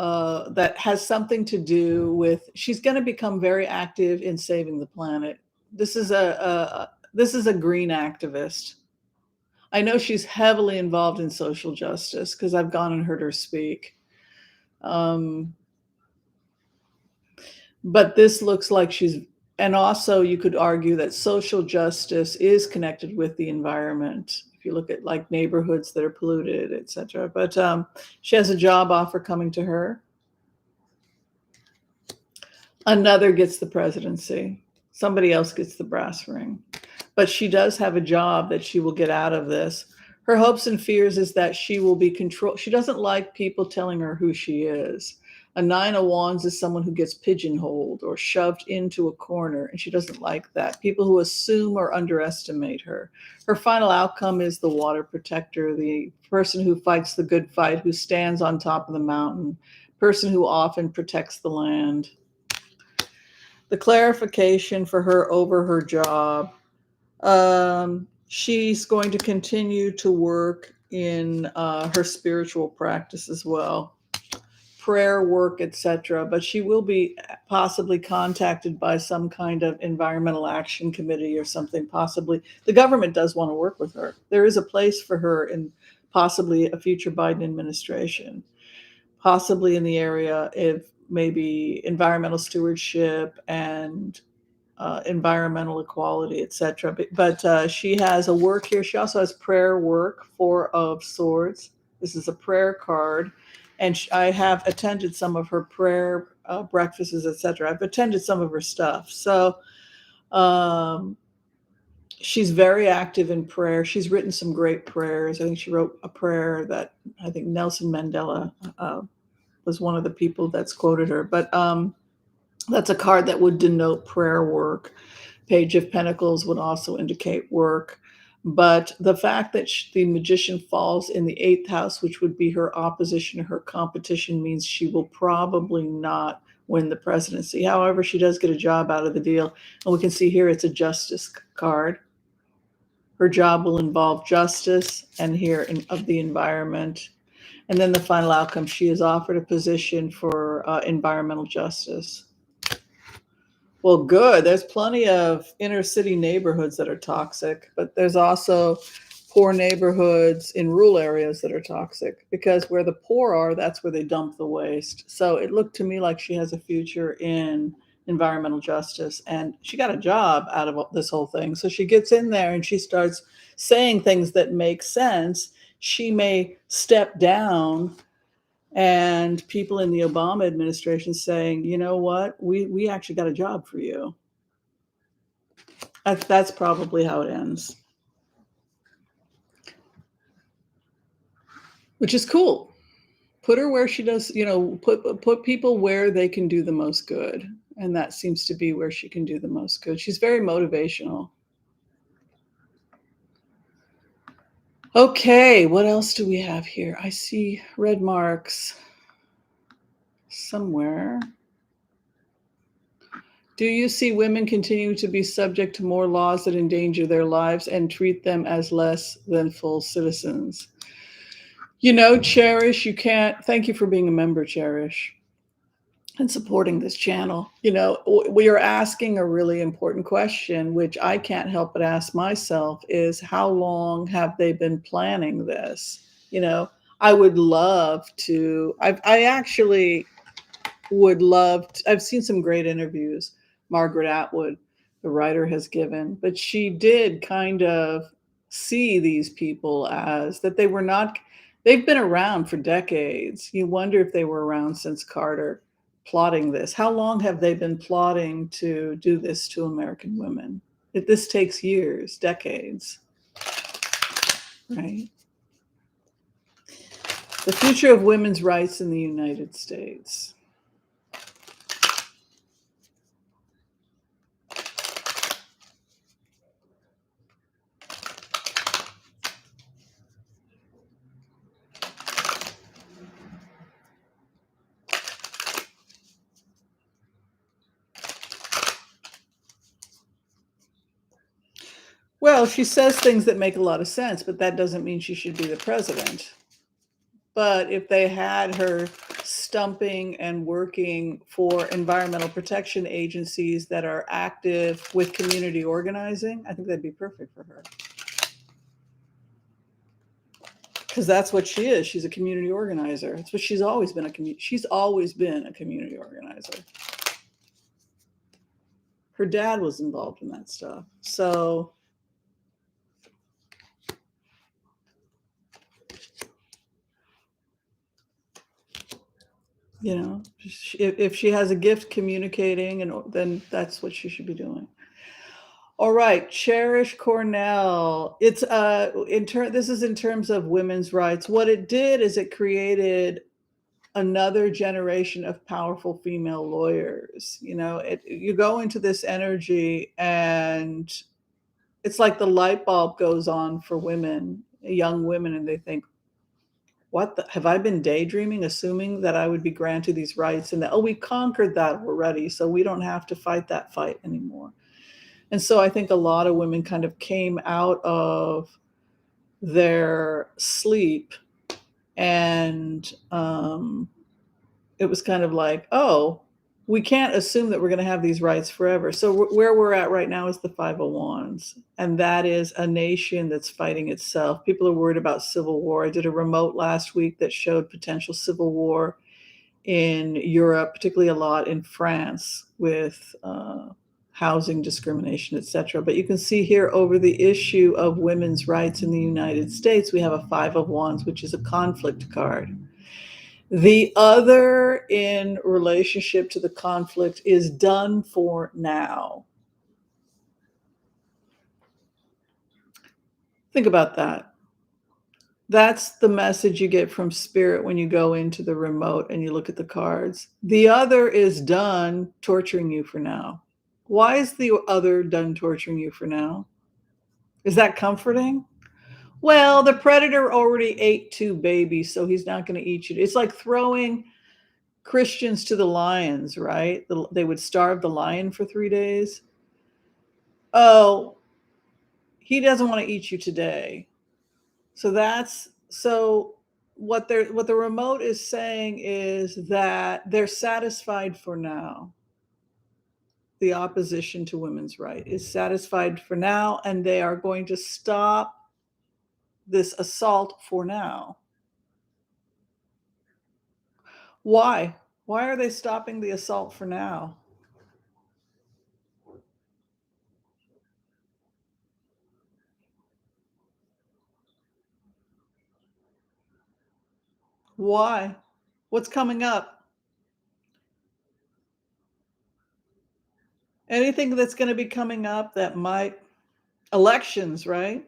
that has something to do with. She's going to become very active in saving the planet. This is a green activist. I know she's heavily involved in social justice because I've gone and heard her speak. But this looks like and also you could argue that social justice is connected with the environment. If you look at like neighborhoods that are polluted, et cetera. But she has a job offer coming to her. Another gets the presidency. Somebody else gets the brass ring. But she does have a job that she will get out of this. Her hopes and fears is that she will be controlled. She doesn't like people telling her who she is. A nine of wands is someone who gets pigeonholed or shoved into a corner, and she doesn't like that. People who assume or underestimate her. Her final outcome is the water protector, the person who fights the good fight, who stands on top of the mountain, person who often protects the land. The clarification for her over her job. She's going to continue to work in her spiritual practice as well, prayer work, etc. But she will be possibly contacted by some kind of environmental action committee or something. Possibly the government does want to work with her. There is a place for her in possibly a future Biden administration, possibly in the area of maybe environmental stewardship and environmental equality, etc. But she has a work here. She also has prayer work, Four of Swords. This is a prayer card, and I have attended some of her prayer breakfasts, etc. I've attended some of her stuff. So she's very active in prayer. She's written some great prayers. I think she wrote a prayer that I think Nelson Mandela was one of the people that's quoted her. But that's a card that would denote prayer work. Page of Pentacles would also indicate work. But the fact that the Magician falls in the 8th house, which would be her opposition, her competition, means she will probably not win the presidency. However, she does get a job out of the deal. And we can see here it's a justice card. Her job will involve justice and here of the environment. And then the final outcome, she is offered a position for environmental justice. Well, good. There's plenty of inner city neighborhoods that are toxic, but there's also poor neighborhoods in rural areas that are toxic, because where the poor are, that's where they dump the waste. So it looked to me like she has a future in environmental justice, and she got a job out of this whole thing. So she gets in there and she starts saying things that make sense. She may step down, and people in the Obama administration saying, you know what, we actually got a job for you. That's probably how it ends, which is cool. Put her where she does, put people where they can do the most good. And that seems to be where she can do the most good. She's very motivational. Okay, what else do we have here? I see red marks somewhere. Do you see women continue to be subject to more laws that endanger their lives and treat them as less than full citizens? Cherish, you can't. Thank you for being a member, Cherish, and supporting this channel. We are asking a really important question, which I can't help but ask myself, is how long have they been planning this? I would love to, I actually would love to, I've seen some great interviews Margaret Atwood, the writer, has given, but she did kind of see these people as that they've been around for decades. You wonder if they were around since Carter, plotting this. How long have they been plotting to do this to American women? This takes years, decades, right? The future of women's rights in the United States. Well, she says things that make a lot of sense, but that doesn't mean she should be the president. But if they had her stumping and working for environmental protection agencies that are active with community organizing, I think that'd be perfect for her. Because that's what she is. She's a community organizer. That's what she's always been. She's always been a community organizer. Her dad was involved in that stuff. So if she has a gift communicating, and then that's what she should be doing. All right, Cherish Cornell. It's this is in terms of women's rights. What it did is it created another generation of powerful female lawyers. You go into this energy, and it's like the light bulb goes on for women, young women, and they think, have I been daydreaming, assuming that I would be granted these rights, and that, we conquered that already, so we don't have to fight that fight anymore. And so I think a lot of women kind of came out of their sleep, and it was kind of like, we can't assume that we're going to have these rights forever. So where we're at right now is the 501s, and that is a nation that's fighting itself. People are worried about civil war. I did a remote last week that showed potential civil war in Europe, particularly a lot in France, with housing discrimination, etc. But you can see here over the issue of women's rights in the United States, we have a 5 of Wands, which is a conflict card. The other in relationship to the conflict is done for now. Think about that. That's the message you get from Spirit when you go into the remote and you look at the cards. The other is done torturing you for now. Why is the other done torturing you for now? Is that comforting? Well, the predator already ate 2 babies, so he's not going to eat you. It's like throwing Christians to the lions, right? They would starve the lion for 3 days. Oh, he doesn't want to eat you today. So what the remote is saying is that they're satisfied for now. The opposition to women's rights is satisfied for now, and they are going to stop this assault for now. Why? Why are they stopping the assault for now? Why? What's coming up? Anything that's going to be coming up that might elections, right?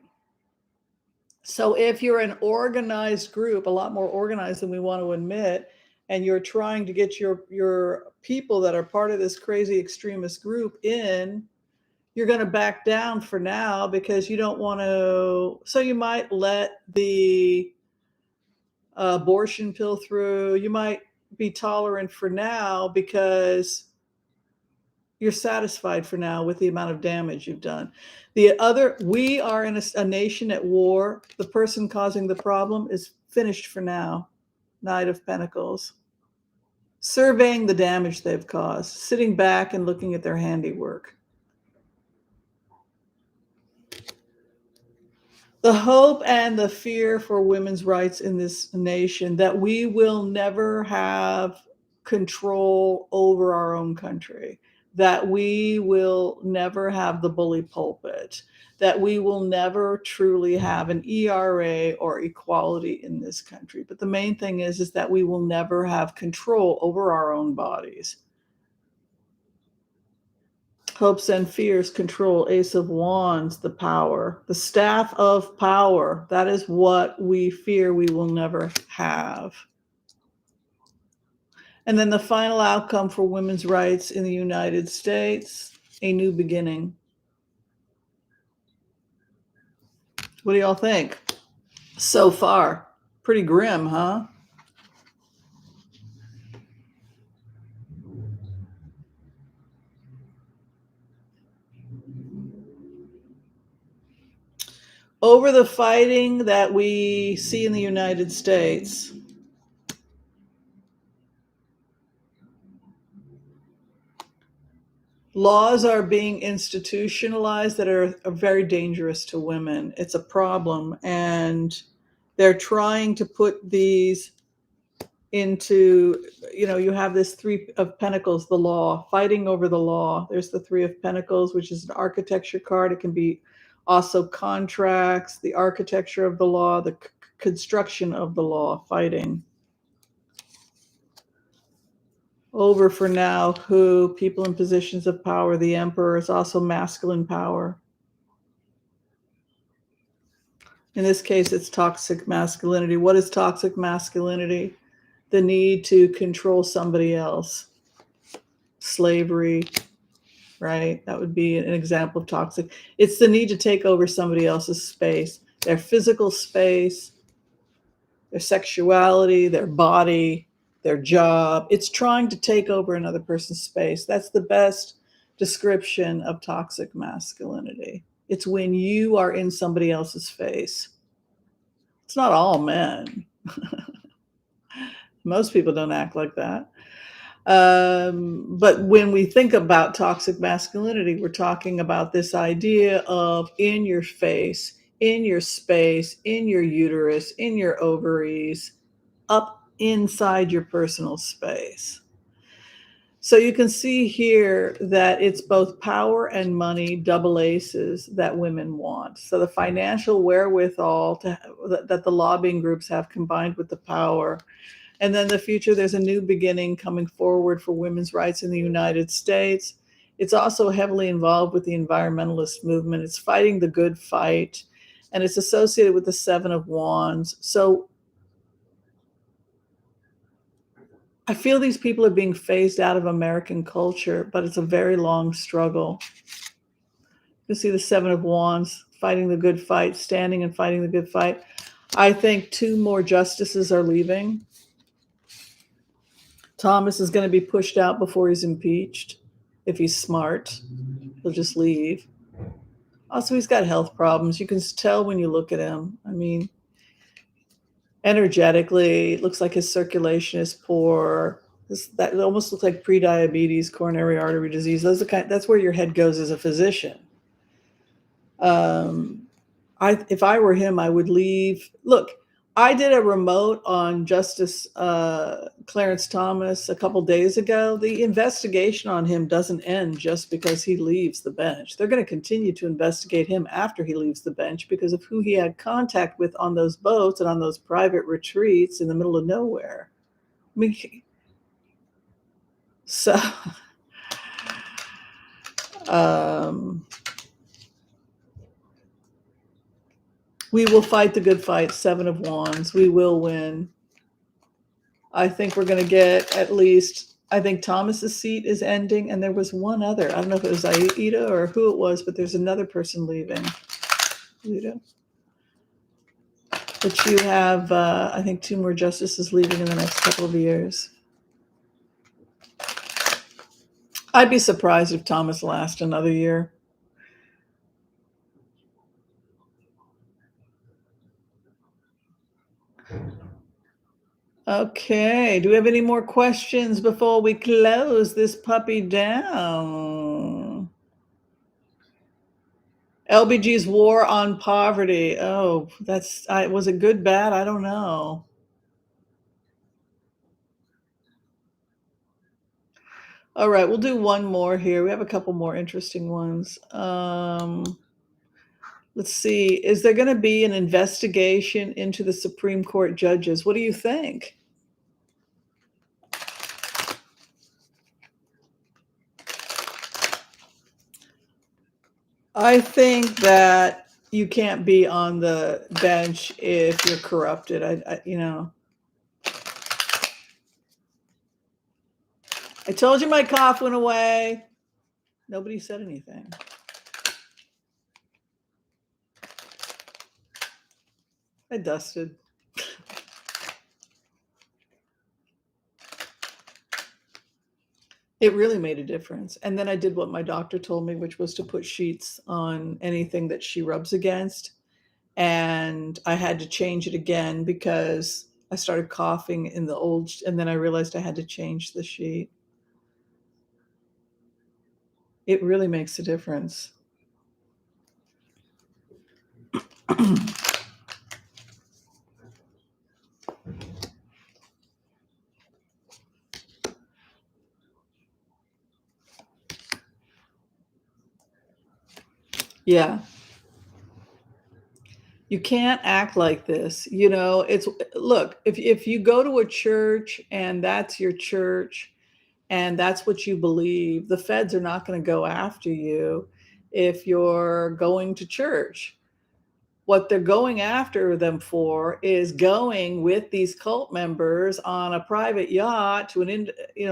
So if you're an organized group, a lot more organized than we want to admit, and you're trying to get your people that are part of this crazy extremist group in, you're going to back down for now because you don't want to. So you might let the abortion pill through. You might be tolerant for now because you're satisfied for now with the amount of damage you've done. We are in a nation at war. The person causing the problem is finished for now. Knight of Pentacles. Surveying the damage they've caused, sitting back and looking at their handiwork. The hope and the fear for women's rights in this nation, that we will never have control over our own country, that we will never have the bully pulpit, that we will never truly have an ERA or equality in this country. But the main thing is that we will never have control over our own bodies. Hopes and fears, control, Ace of Wands, the power, the staff of power. That is what we fear we will never have. And then the final outcome for women's rights in the United States, a new beginning. What do y'all think? So far, pretty grim, huh? Over the fighting that we see in the United States, laws are being institutionalized that are very dangerous to women. It's a problem. And they're trying to put these into, you have this Three of Pentacles, the law, fighting over the law. There's the Three of Pentacles, which is an architecture card. It can be also contracts, the architecture of the law, the construction of the law, fighting. Over for now, who? People in positions of power. The Emperor is also masculine power. In this case, it's toxic masculinity. What is toxic masculinity? The need to control somebody else. Slavery, right? That would be an example of toxic. It's the need to take over somebody else's space, their physical space, their sexuality, their body, their job. It's trying to take over another person's space. That's the best description of toxic masculinity. It's when you are in somebody else's face. It's not all men. Most people don't act like that. But when we think about toxic masculinity, we're talking about this idea of in your face, in your space, in your uterus, in your ovaries, up inside your personal space. So you can see here that it's both power and money, double aces, that women want. So the financial wherewithal that the lobbying groups have combined with the power. And then the future, there's a new beginning coming forward for women's rights in the United States. It's also heavily involved with the environmentalist movement. It's fighting the good fight, and it's associated with the Seven of Wands. So I feel these people are being phased out of American culture, but it's a very long struggle. You see the Seven of Wands, fighting the good fight, standing and fighting the good fight. I think 2 more justices are leaving. Thomas is going to be pushed out before he's impeached. If he's smart, he'll just leave. Also, he's got health problems. You can tell when you look at him. I mean, energetically, it looks like his circulation is poor. That almost looks like prediabetes, coronary artery disease. That's where your head goes as a physician. I If I were him, I would leave. Look, I did a remote on Justice Clarence Thomas a couple days ago. The investigation on him doesn't end just because he leaves the bench. They're going to continue to investigate him after he leaves the bench because of who he had contact with on those boats and on those private retreats in the middle of nowhere. I mean, so we will fight the good fight. 7 of Wands. We will win. I think we're going to get at least, I think Thomas's seat is ending, and there was one other. I don't know if it was Aida or who it was, but there's another person leaving. Ludo. But you have, I think, 2 more justices leaving in the next couple of years. I'd be surprised if Thomas lasts another year. Okay, do we have any more questions before we close this puppy down? LBG's war on poverty. Oh, was it good, bad? I don't know. All right, we'll do one more here. We have a couple more interesting ones. Let's see. Is there going to be an investigation into the Supreme Court judges? What do you think? I think that you can't be on the bench if you're corrupted. I told you my cough went away. Nobody said anything. I dusted. It really made a difference. And then I did what my doctor told me, which was to put sheets on anything that she rubs against. And I had to change it again because I started coughing in the old, and then I realized I had to change the sheet. It really makes a difference. Yeah. You can't act like this. Look, if you go to a church and that's your church and that's what you believe, the feds are not going to go after you if you're going to church. What they're going after them for is going with these cult members on a private yacht to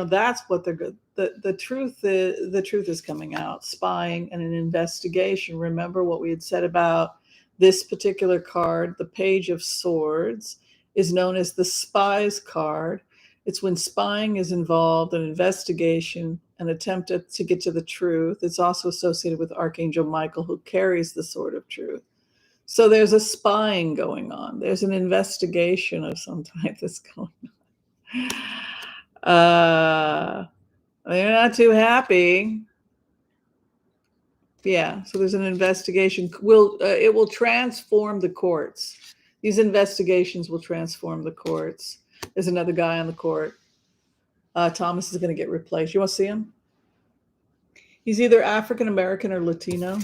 that's what they're good. The truth is coming out. Spying and an investigation. Remember what we had said about this particular card, the Page of Swords, is known as the Spies card. It's when spying is involved, an investigation, an attempt to get to the truth. It's also associated with Archangel Michael, who carries the sword of truth. So there's a spying going on. There's an investigation of some type that's going on. They're not too happy. Yeah, so there's an investigation. It will transform the courts. These investigations will transform the courts. There's another guy on the court. Thomas is going to get replaced. You want to see him? He's either African American or Latino.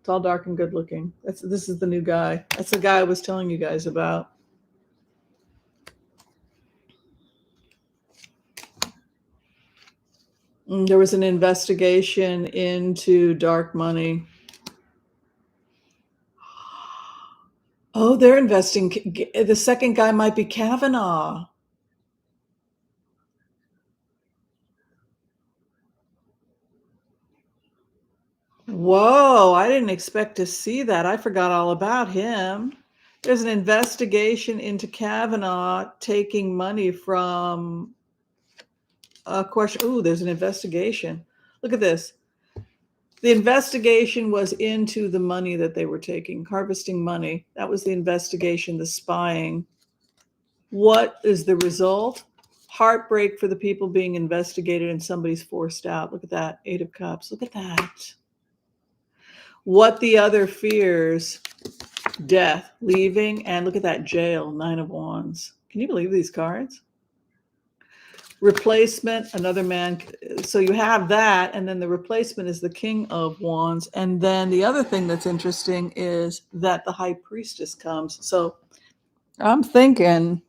Tall, dark, and good looking. This is the new guy. That's the guy I was telling you guys about. There was an investigation into dark money. Oh, they're investing. The second guy might be Kavanaugh. Whoa, I didn't expect to see that. I forgot all about him. There's an investigation into Kavanaugh taking money from a question. Ooh, there's an investigation. Look at this. The investigation was into the money that they were taking, harvesting money. That was the investigation, the spying. What is the result? Heartbreak for the people being investigated and somebody's forced out. Look at that. 8 of Cups. Look at that. What the other fears Death, leaving, and look at that, jail, 9 of Wands. Can you believe these cards? Replacement, another man. So you have that, and then the replacement is the King of Wands. And then the other thing that's interesting is that the High Priestess comes. So I'm thinking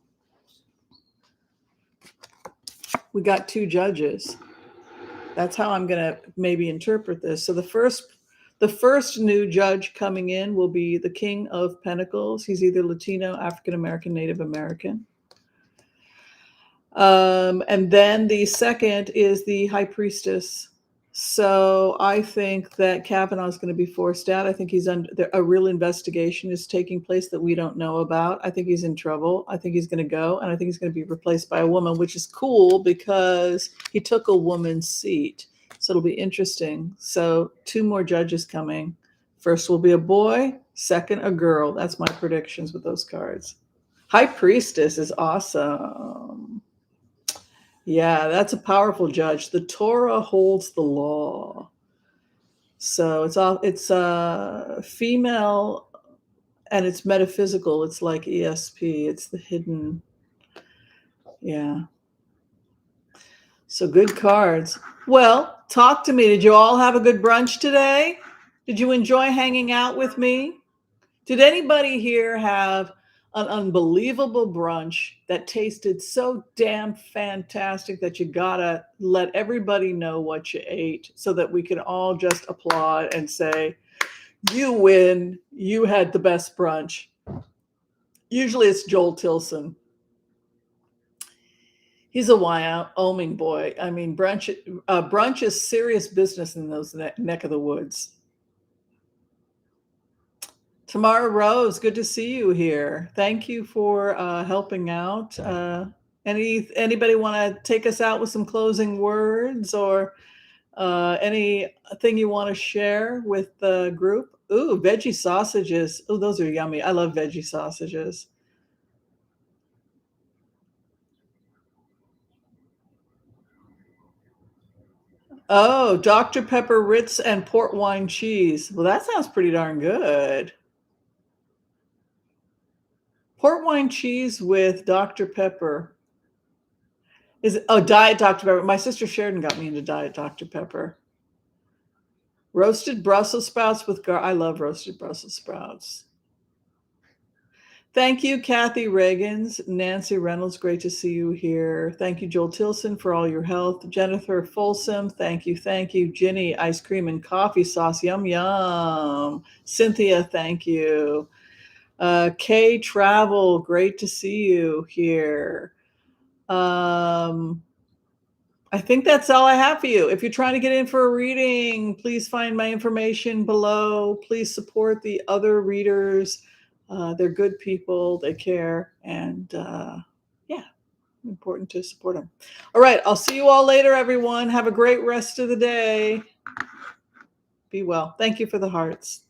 we got 2 judges. That's how I'm going to maybe interpret this. So the first new judge coming in will be the King of Pentacles. He's either Latino, African American, Native American. And then the second is the High Priestess. So I think that Kavanaugh is going to be forced out. I think he's under a real investigation is taking place that we don't know about. I think he's in trouble. I think he's going to go, and I think he's going to be replaced by a woman, which is cool because he took a woman's seat. So it'll be interesting. So 2 more judges coming. First will be a boy, second a girl. That's my predictions with those cards. High Priestess is awesome. Yeah, that's a powerful judge. The Torah holds the law. So it's female and it's metaphysical. It's like ESP. It's the hidden. Yeah. So good cards. Well, talk to me. Did you all have a good brunch today? Did you enjoy hanging out with me? Did anybody here have an unbelievable brunch that tasted so damn fantastic that you gotta let everybody know what you ate so that we can all just applaud and say, you win, you had the best brunch? Usually it's Joel Tilson. He's a Wyoming boy. I mean, brunch is serious business in those neck of the woods. Tamara Rose, good to see you here. Thank you for helping out. Anybody want to take us out with some closing words or anything you want to share with the group? Ooh, veggie sausages. Oh, those are yummy. I love veggie sausages. Oh, Dr. Pepper Ritz and port wine cheese. Well, that sounds pretty darn good. Port wine cheese with Dr. Pepper. Diet Dr. Pepper. My sister Sheridan got me into Diet Dr. Pepper. Roasted Brussels sprouts with I love roasted Brussels sprouts. Thank you, Kathy Reagans. Nancy Reynolds, great to see you here. Thank you, Joel Tilson, for all your help. Jennifer Folsom, thank you, thank you. Ginny, ice cream and coffee sauce, yum, yum. Cynthia, thank you. Kay Travel, great to see you here. I think that's all I have for you. If you're trying to get in for a reading, please find my information below. Please support the other readers. They're good people. They care. And yeah, important to support them. All right. I'll see you all later, everyone. Have a great rest of the day. Be well. Thank you for the hearts.